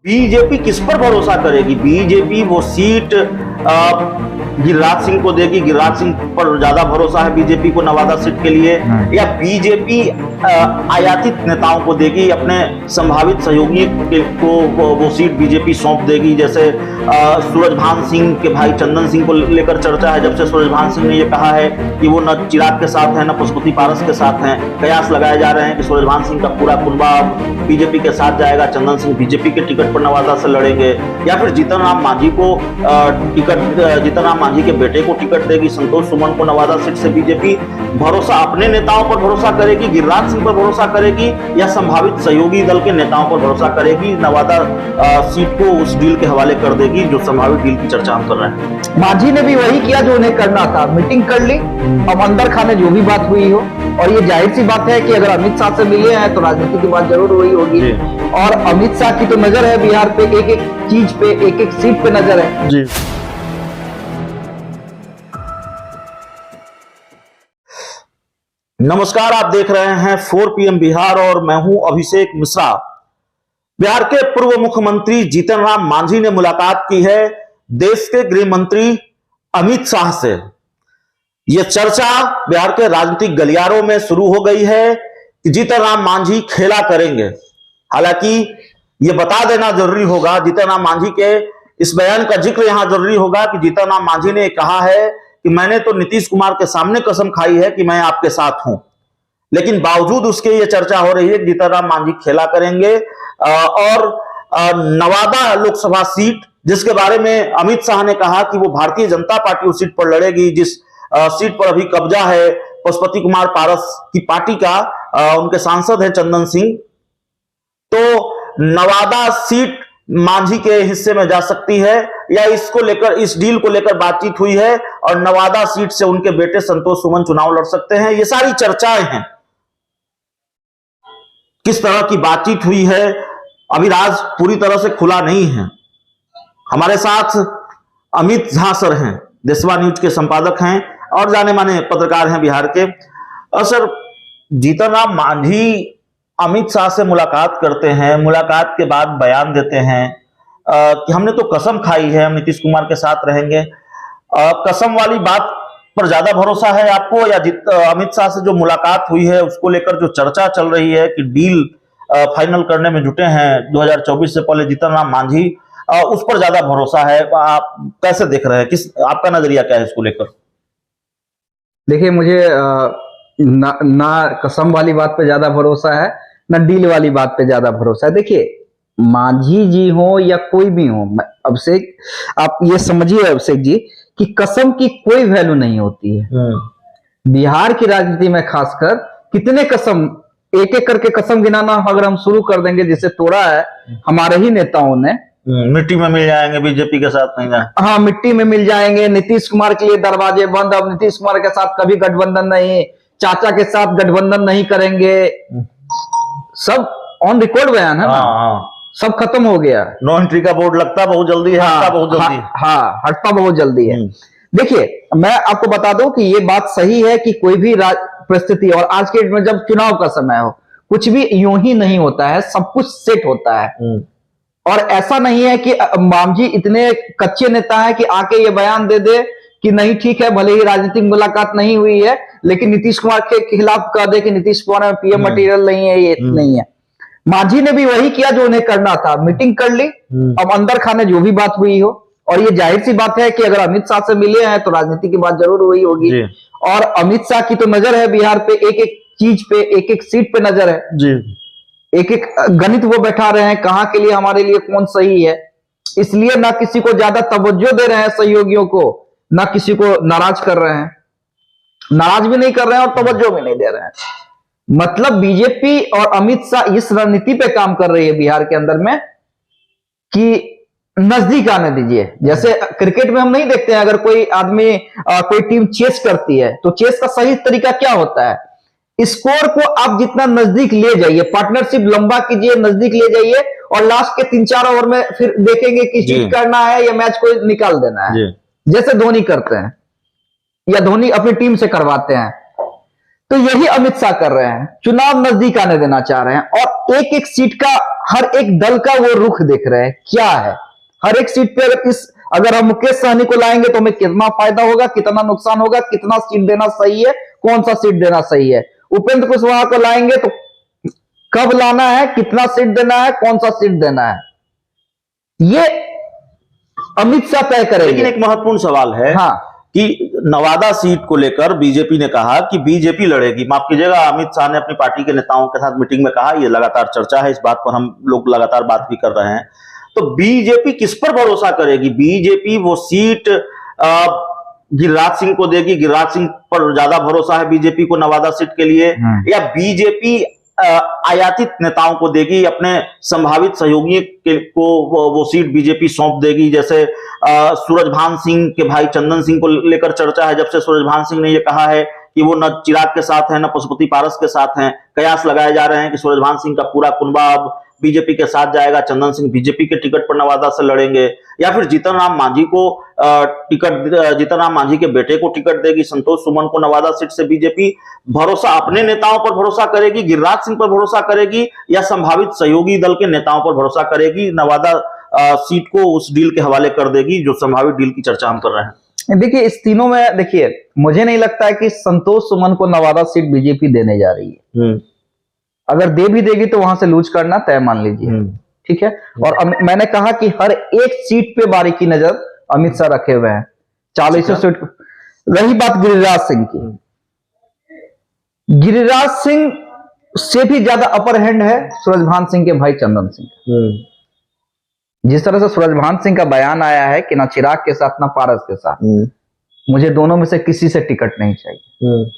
BJP किस पर भरोसा करेगी? बीजेपी वो सीट गिरिराज सिंह को देगी। गिरिराज सिंह पर ज्यादा भरोसा है बीजेपी को नवादा सीट के लिए, या बीजेपी आयातित नेताओं को देगी, अपने संभावित सहयोगी को वो सीट बीजेपी सौंप देगी। जैसे सूरजभान सिंह के भाई चंदन सिंह को लेकर चर्चा है। जब से सूरजभान सिंह ने ये कहा है कि वो न चिराग के साथ है न पशुपति पारस के साथ हैं, कयास लगाए जा रहे हैं कि सूरजभान सिंह का पूरा कुनबा बीजेपी के साथ जाएगा, चंदन सिंह बीजेपी के टिकट पर नवादा से लड़ेंगे, या फिर जीतन राम मांझी को जीतन राम मांझी के बेटे को टिकट देगी, संतोष सुमन को नवादा सीट से बीजेपी भरोसा अपने नेताओं पर भरोसा करेगी, गिरिराज सिंह पर भरोसा करेगी, या संभावित सहयोगी दल के नेताओं पर भरोसा करेगी, नवादा सीट को उस डील के हवाले कर देगी जो संभावित डील की चर्चा हम कर रहे हैं। मांझी ने भी वही किया जो उन्हें करना था, मीटिंग कर ली। अब अंदर खाने जो भी बात हुई हो, और ये जाहिर सी बात है कि अगर अमित शाह से मिले हैं तो राजनीति की बात जरूर हुई होगी। और अमित शाह की तो नजर है बिहार पे, एक एक चीज पे, एक एक सीट पे नजर है जी। नमस्कार, आप देख रहे हैं 4 PM बिहार और मैं हूं अभिषेक मिश्रा। बिहार के पूर्व मुख्यमंत्री जीतन राम मांझी ने मुलाकात की है देश के गृह मंत्री अमित शाह से। यह चर्चा बिहार के राजनीतिक गलियारों में शुरू हो गई है कि जीतन राम मांझी खेला करेंगे। हालांकि यह बता देना जरूरी होगा, जीतन राम मांझी के इस बयान का जिक्र यहां जरूरी होगा कि जीतन राम मांझी ने कहा है कि मैंने तो नीतीश कुमार के सामने कसम खाई है कि मैं आपके साथ हूं, लेकिन बावजूद उसके ये चर्चा हो रही है कि जीतन राम मांझी खेला करेंगे। और नवादा लोकसभा सीट, जिसके बारे में अमित शाह ने कहा कि वो भारतीय जनता पार्टी उस सीट पर लड़ेगी, जिस सीट पर अभी कब्जा है पशुपति कुमार पारस की पार्टी का, उनके सांसद हैं चंदन सिंह, तो नवादा सीट मांझी के हिस्से में जा सकती है, या इसको लेकर, इस डील को लेकर बातचीत हुई है और नवादा सीट से उनके बेटे संतोष सुमन चुनाव लड़ सकते हैं। ये सारी चर्चाएं हैं। किस तरह की बातचीत हुई है अभी राज पूरी तरह से खुला नहीं है। हमारे साथ अमित झा सर हैं, देशवा न्यूज के संपादक हैं और जाने माने पत्रकार हैं बिहार के। और सर, जीतन राम मांझी अमित शाह से मुलाकात करते हैं, मुलाकात के बाद बयान देते हैं कि हमने तो कसम खाई है हम नीतीश कुमार के साथ रहेंगे। कसम वाली बात पर ज्यादा भरोसा है आपको, या अमित शाह से जो मुलाकात हुई है उसको लेकर जो चर्चा चल रही है कि डील फाइनल करने में जुटे हैं 2024 से पहले जीतन राम मांझी, उस पर ज्यादा भरोसा है? आप कैसे देख रहे हैं, आपका नजरिया क्या है इसको लेकर? देखिए, मुझे ना कसम वाली बात पे ज्यादा भरोसा है, ना डील वाली बात पे ज्यादा भरोसा है। देखिए, मांझी जी हो या कोई भी हो, अभिषेक आप ये समझिए अभिषेक जी कि कसम की कोई वैल्यू नहीं होती है। बिहार की राजनीति में खासकर कितने कसम, एक एक करके कसम गिनाना अगर हम शुरू कर देंगे, जिसे तोड़ा है हमारे ही नेताओं ने। मिट्टी में मिल जाएंगे, बीजेपी के साथ नहीं जाए। हाँ, मिट्टी में मिल जाएंगे। नीतीश कुमार के लिए दरवाजे बंद, अब नीतीश कुमार के साथ कभी गठबंधन नहीं, चाचा के साथ गठबंधन नहीं करेंगे, सब ऑन रिकॉर्ड बयान है ना। सब खत्म हो गया। नो एंट्री का बोर्ड लगता बहुत जल्दी है, हटता बहुत जल्दी है। हाँ, हटता बहुत जल्दी है। देखिए, मैं आपको बता दूं कि ये बात सही है कि कोई भी परिस्थिति, और आज के डेट में जब चुनाव का समय हो, कुछ भी यूं ही नहीं होता है, सब कुछ सेट होता है। और ऐसा नहीं है कि मांझी इतने कच्चे नेता है कि आके ये बयान दे दे कि नहीं ठीक है, भले ही राजनीतिक मुलाकात नहीं हुई है, लेकिन नीतीश कुमार के खिलाफ कह दे कि नीतीश कुमार में पीएम मटेरियल नहीं है, ये नहीं है। मांझी ने भी वही किया जो उन्हें करना था, मीटिंग कर ली। अब अंदर खाने जो भी बात हुई हो, और ये जाहिर सी बात है कि अगर अमित शाह से मिले हैं तो राजनीति की बात जरूर हुई होगी। और अमित शाह की तो नजर है बिहार पे, एक एक चीज पे, एक एक सीट पे नजर है जी। एक एक गणित वो बैठा रहे हैं, कहां के लिए, हमारे लिए कौन सही है। इसलिए ना किसी को ज्यादा तवज्जो दे रहे हैं सहयोगियों को, ना किसी को नाराज कर रहे हैं, नाराज भी नहीं कर रहे हैं और तवज्जो भी नहीं दे रहे हैं। मतलब बीजेपी और अमित शाह इस रणनीति पे काम कर रही है बिहार के अंदर में कि नजदीक आने दीजिए। जैसे क्रिकेट में हम नहीं देखते हैं, अगर कोई आदमी कोई टीम चेस करती है तो चेस का सही तरीका क्या होता है, स्कोर को आप जितना नजदीक ले जाइए, पार्टनरशिप लंबा कीजिए, नजदीक ले जाइए, और लास्ट के 3-4 ओवर में फिर देखेंगे कि जीत करना है या मैच को निकाल देना है, जैसे धोनी करते हैं या धोनी अपनी टीम से करवाते हैं। तो यही अमित शाह कर रहे हैं, चुनाव नजदीक आने देना चाह रहे हैं और एक एक सीट का हर एक दल का वो रुख देख रहे हैं क्या है। हर एक सीट पे अगर हम मुकेश सहनी को लाएंगे तो हमें कितना फायदा होगा, कितना नुकसान होगा, कितना सीट देना सही है, कौन सा सीट देना सही है। उपेंद्र कुशवाहा को लाएंगे तो कब लाना है, कितना सीट देना है, कौन सा सीट देना है, ये अमित शाह तय करेंगे। लेकिन एक महत्वपूर्ण सवाल है हाँ कि नवादा सीट को लेकर बीजेपी ने कहा कि बीजेपी लड़ेगी। माफ कीजिएगा, अमित शाह ने अपनी पार्टी के नेताओं के साथ मीटिंग में कहा, ये लगातार चर्चा है, इस बात पर हम लोग लगातार बात भी कर रहे हैं। तो बीजेपी किस पर भरोसा करेगी? बीजेपी वो सीट गिरिराज सिंह को देगी, गिरिराज सिंह पर ज्यादा भरोसा है बीजेपी को नवादा सीट के लिए, या बीजेपी आयातित नेताओं को देगी, अपने संभावित सहयोगी को वो सीट बीजेपी सौंप देगी? जैसे सूरजभान सिंह के भाई चंदन सिंह को लेकर चर्चा है, जब से सूरजभान सिंह ने ये कहा है कि वो न चिराग के साथ हैं न पशुपति पारस के साथ हैं, कयास लगाए जा रहे हैं कि सूरजभान सिंह का पूरा कुनबा अब बीजेपी के साथ जाएगा, चंदन सिंह बीजेपी के टिकट पर नवादा से लड़ेंगे, या फिर जीतन राम मांझी को जीतन राम मांझी के बेटे को टिकट देगी, संतोष सुमन को नवादा सीट से बीजेपी भरोसा अपने नेताओं पर भरोसा करेगी, गिरिराज सिंह पर भरोसा करेगी, या संभावित सहयोगी दल के नेताओं पर भरोसा करेगी, नवादा सीट को उस डील के हवाले कर देगी जो संभावित डील की चर्चा हम कर रहे हैं? देखिए इस तीनों में, देखिए मुझे नहीं लगता है कि संतोष सुमन को नवादा सीट बीजेपी देने जा रही है। अगर दे भी देगी तो वहां से लूज करना तय मान लीजिए, ठीक है। और मैंने कहा कि हर एक सीट पे बारीकी नजर अमित शाह रखे हुए हैं, 40 सीट। रही बात गिरिराज सिंह की, गिरिराज सिंह से भी ज्यादा अपर हैंड है सूरजभान सिंह के भाई चंदन सिंह। जिस तरह से सूरजभान सिंह का बयान आया है कि ना चिराग के साथ ना पारस के साथ, मुझे दोनों में से किसी से टिकट नहीं चाहिए।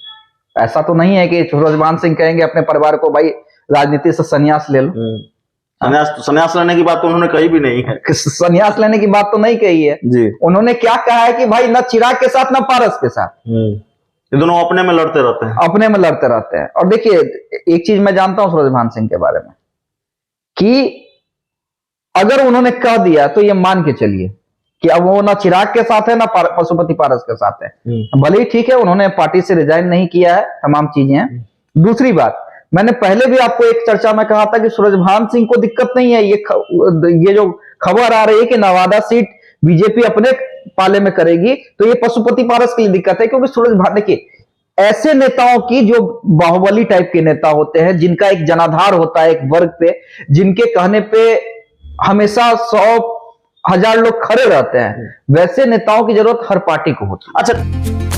ऐसा तो नहीं है कि सूरजभान सिंह कहेंगे अपने परिवार को भाई राजनीति से संन्यास ले लो। संन्यास लेने की बात तो उन्होंने कही भी नहीं है। संन्यास लेने की बात तो नहीं कही है जी। उन्होंने क्या कहा है कि भाई ना चिराग के साथ ना पारस के साथ, ये दोनों अपने में लड़ते रहते हैं, अपने में लड़ते रहते हैं। और देखिए एक चीज मैं जानता हूं सूरजभान सिंह के बारे में कि अगर उन्होंने कह दिया तो ये मान के चलिए कि अब वो ना चिराग के साथ है ना पशुपति पारस के साथ है, भले ही ठीक है उन्होंने पार्टी से रिजाइन नहीं किया है, तमाम चीजें हैं। दूसरी बात, मैंने पहले भी आपको एक चर्चा में कहा था कि सूरजभान सिंह को दिक्कत नहीं है, ये जो खबर आ रही है कि नवादा सीट बीजेपी अपने पाले में करेगी, तो ये पशुपति पारस के लिए दिक्कत है। क्योंकि सूरजभान, देखिए ऐसे नेताओं की जो बाहुबली टाइप के नेता होते हैं, जिनका एक जनाधार होता है एक वर्ग पे, जिनके कहने पे हमेशा 100,000 लोग खड़े रहते हैं, वैसे नेताओं की जरूरत हर पार्टी को होती है। अच्छा।